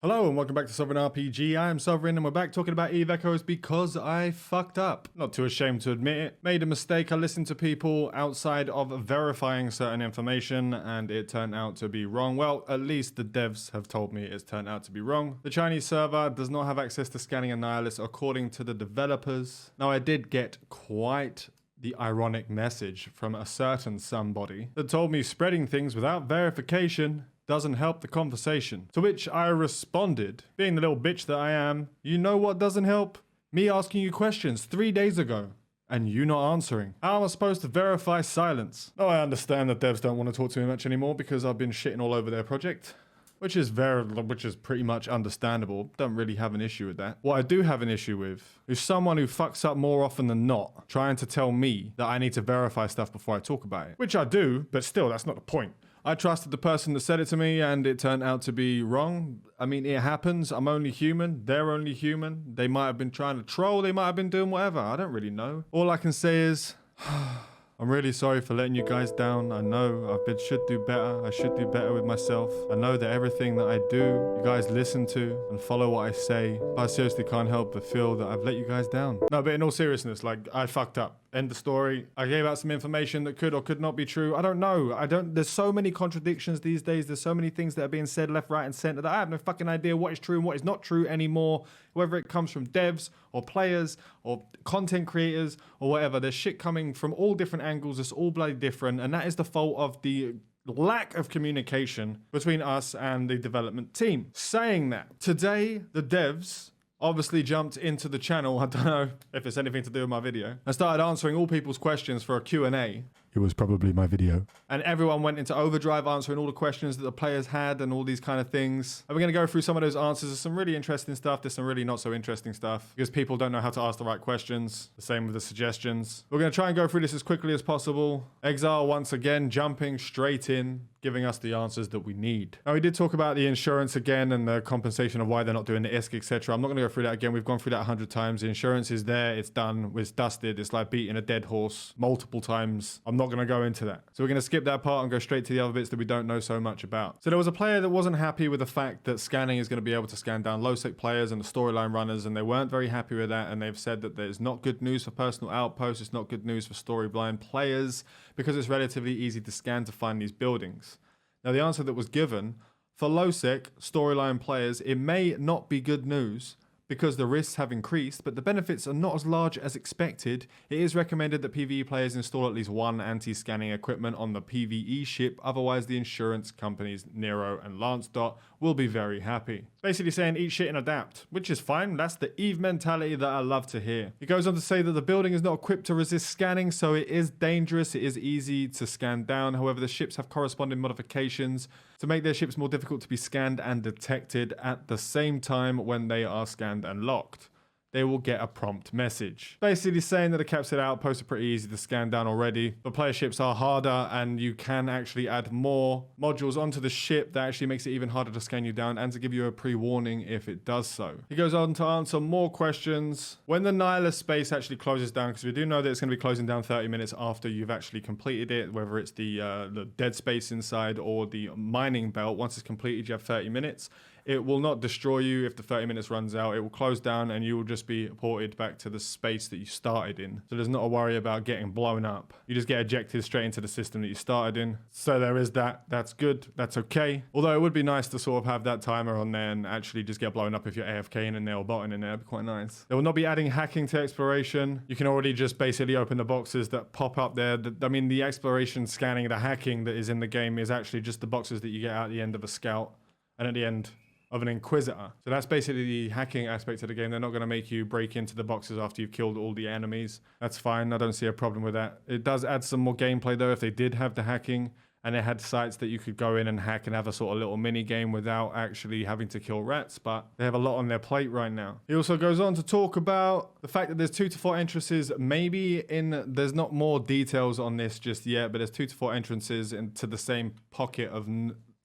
Hello and welcome back to Sovereign RPG. I am Sovereign and we're back talking about Eve Echoes because I fucked up. Not too ashamed to admit it. Made a mistake. I listened to people outside of verifying certain information and it turned out to be wrong. Well, at least the devs have told me it's turned out to be wrong. The Chinese server does not have access to scanning Annihilus according to the developers. Now I did get quite the ironic message from a certain somebody that told me spreading things without verification doesn't help the conversation. To which I responded, being the little bitch that I am, you know what doesn't help? Me asking you questions 3 days ago and you not answering. How am I supposed to verify silence? Oh, I understand that devs don't want to talk to me much anymore because I've been shitting all over their project. Which is pretty much understandable. Don't really have an issue with that. What I do have an issue with is someone who fucks up more often than not, trying to tell me that I need to verify stuff before I talk about it. Which I do, but still, that's not the point. I trusted the person that said it to me and it turned out to be wrong. I mean, it happens. I'm only human. They're only human. They might have been trying to troll. They might have been doing whatever. I don't really know. All I can say is, I'm really sorry for letting you guys down. I know should do better. I should do better with myself. I know that everything that I do, you guys listen to and follow what I say. But I seriously can't help but feel that I've let you guys down. No, but in all seriousness, like, I fucked up. End the story. I gave out some information that could or could not be true. I don't know. There's so many contradictions these days. There's so many things that are being said left, right, and center that I have no fucking idea what is true and what is not true anymore. Whether it comes from devs or players or content creators or whatever. There's shit coming from all different angles. It's all bloody different. And that is the fault of the lack of communication between us and the development team. Saying that, today, the devs obviously jumped into the channel. I don't know if it's anything to do with my video. I started answering all people's questions for a Q&A. It was probably my video. And everyone went into overdrive answering all the questions that the players had and all these kind of things. And we're going to go through some of those answers. There's some really interesting stuff. There's some really not so interesting stuff because people don't know how to ask the right questions. The same with the suggestions. We're going to try and go through this as quickly as possible. Exile once again jumping straight in, giving us the answers that we need. Now, we did talk about the insurance again and the compensation of why they're not doing the ISK, etc. I'm not going to go through that again. We've gone through that 100 times. The insurance is there. It's done. It's dusted. It's like beating a dead horse multiple times. I'm not going to go into that. So we're going to skip that part and go straight to the other bits that we don't know so much about. So there was a player that wasn't happy with the fact that scanning is going to be able to scan down low-sec players and the storyline runners, and they weren't very happy with that, and they've said that there's not good news for personal outposts. It's not good news for storyline players because it's relatively easy to scan to find these buildings. Now, the answer that was given, for low-sec storyline players, it may not be good news because the risks have increased, but the benefits are not as large as expected. It is recommended that PvE players install at least one anti-scanning equipment on the PvE ship, otherwise the insurance companies Nero and Lancelot will be very happy. Basically saying eat shit and adapt, which is fine. That's the Eve mentality that I love to hear. He goes on to say that the building is not equipped to resist scanning, so it is dangerous. It is easy to scan down. However, the ships have corresponding modifications to make their ships more difficult to be scanned and detected at the same time when they are scanned and locked. They will get a prompt message. Basically saying that the captured outposts are pretty easy to scan down already. The player ships are harder and you can actually add more modules onto the ship that actually makes it even harder to scan you down and to give you a pre-warning if it does so. He goes on to answer more questions. When the Nihilus space actually closes down, because we do know that it's going to be closing down 30 minutes after you've actually completed it, whether it's the dead space inside or the mining belt, once it's completed you have 30 minutes. It will not destroy you if the 30 minutes runs out. It will close down and you will just be ported back to the space that you started in. So there's not a worry about getting blown up. You just get ejected straight into the system that you started in. So there is that. That's good. That's okay. Although it would be nice to sort of have that timer on there and actually just get blown up if you're AFK in there or botting in there. That'd be quite nice. They will not be adding hacking to exploration. You can already just basically open the boxes that pop up there. I mean, the exploration scanning, the hacking that is in the game is actually just the boxes that you get at the end of a scout and at the end of an Inquisitor. So that's basically the hacking aspect of the game. They're not going to make you break into the boxes after you've killed all the enemies. That's fine. I don't see a problem with that. It does add some more gameplay though if they did have the hacking and they had sites that you could go in and hack and have a sort of little mini game without actually having to kill rats, but they have a lot on their plate right now. He also goes on to talk about the fact that there's 2 to 4 entrances, there's not more details on this just yet, but there's 2 to 4 entrances into the same pocket of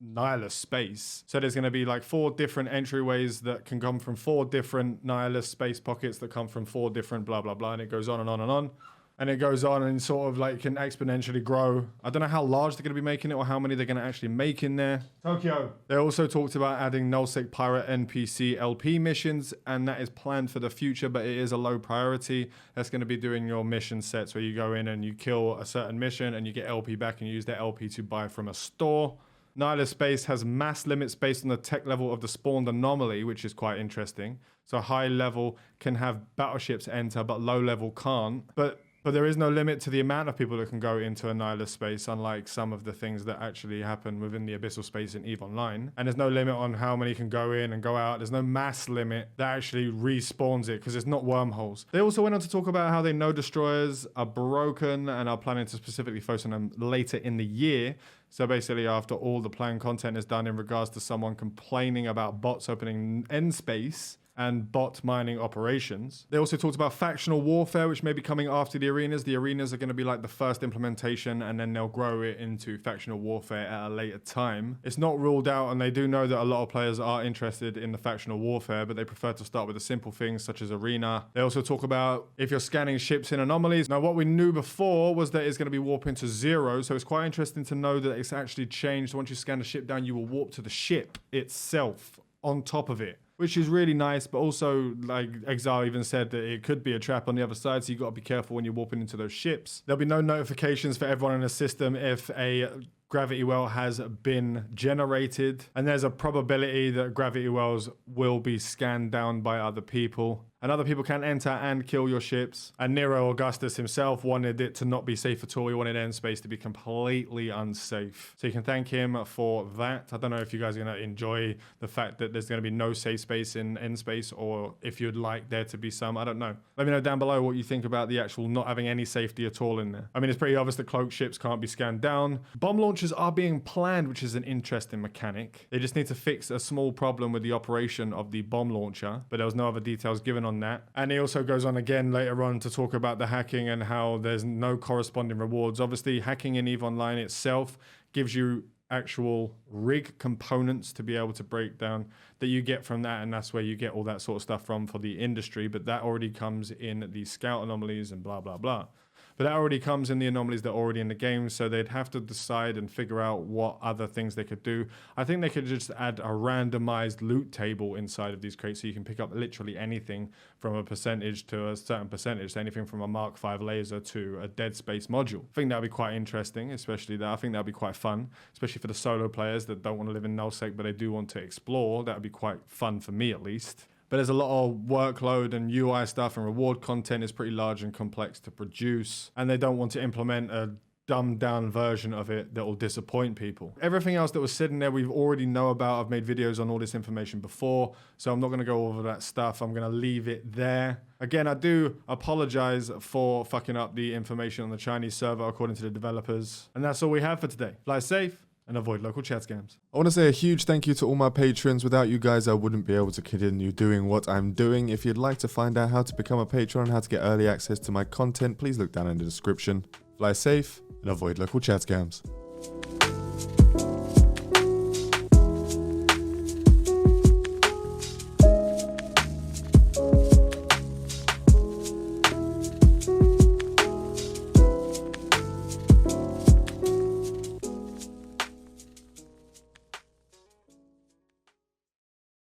Nihilus space. So there's going to be like 4 different entryways that can come from 4 different Nihilus space pockets that come from 4 different blah blah blah, and it goes on and on and on. And it goes on and sort of like can exponentially grow. I don't know how large they're going to be making it or how many they're going to actually make in there. Tokyo. They also talked about adding Nullsec Pirate NPC LP missions, and that is planned for the future, but it is a low priority. That's going to be doing your mission sets where you go in and you kill a certain mission and you get LP back and you use that LP to buy from a store. Nihilist Space has mass limits based on the tech level of the spawned anomaly, which is quite interesting. So high level can have battleships enter, but low level can't. But there is no limit to the amount of people that can go into a Nihilist Space, unlike some of the things that actually happen within the Abyssal Space in EVE Online. And there's no limit on how many can go in and go out. There's no mass limit that actually respawns it because it's not wormholes. They also went on to talk about how they know destroyers are broken and are planning to specifically focus on them later in the year. So basically after all the planned content is done in regards to someone complaining about bots opening end space and bot mining operations. They also talked about factional warfare, which may be coming after the arenas. The arenas are going to be like the first implementation, and then they'll grow it into factional warfare at a later time. It's not ruled out, and they do know that a lot of players are interested in the factional warfare, but they prefer to start with the simple things such as arena. They also talk about if you're scanning ships in anomalies. Now, what we knew before was that it's going to be warping to 0, so it's quite interesting to know that it's actually changed. Once you scan the ship down, you will warp to the ship itself on top of it, which is really nice. But also, like Exile even said that it could be a trap on the other side, so you got to be careful when you're warping into those ships. There'll be no notifications for everyone in the system if a gravity well has been generated, and there's a probability that gravity wells will be scanned down by other people. And other people can enter and kill your ships. And Nero Augustus himself wanted it to not be safe at all. He wanted end space to be completely unsafe. So you can thank him for that. I don't know if you guys are going to enjoy the fact that there's going to be no safe space in end space, or if you'd like there to be some. I don't know. Let me know down below what you think about the actual not having any safety at all in there. I mean, it's pretty obvious that cloaked ships can't be scanned down. Bomb launchers are being planned, which is an interesting mechanic. They just need to fix a small problem with the operation of the bomb launcher, but there was no other details given on that. And he also goes on again later on to talk about the hacking and how there's no corresponding rewards. Obviously, hacking in EVE Online itself gives you actual rig components to be able to break down that you get from that, and that's where you get all that sort of stuff from for the industry. But that already comes in the scout anomalies and blah blah blah. But that already comes in the anomalies that are already in the game, so they'd have to decide and figure out what other things they could do. I think they could just add a randomized loot table inside of these crates, so you can pick up literally anything from a percentage to a certain percentage, so anything from a Mark V laser to a Dead Space module. I think that would be quite interesting, especially that. I think that would be quite fun, especially for the solo players that don't want to live in Nullsec, but they do want to explore. That would be quite fun for me, at least. But there's a lot of workload and UI stuff, and reward content is pretty large and complex to produce. And they don't want to implement a dumbed down version of it that will disappoint people. Everything else that was said in there, we've already know about. I've made videos on all this information before, so I'm not going to go over that stuff. I'm going to leave it there. Again, I do apologize for fucking up the information on the Chinese server according to the developers. And that's all we have for today. Fly safe and avoid local chat scams. I want to say a huge thank you to all my patrons. Without you guys, I wouldn't be able to continue doing what I'm doing. If you'd like to find out how to become a patron and how to get early access to my content, please look down in the description. Fly safe and avoid local chat scams.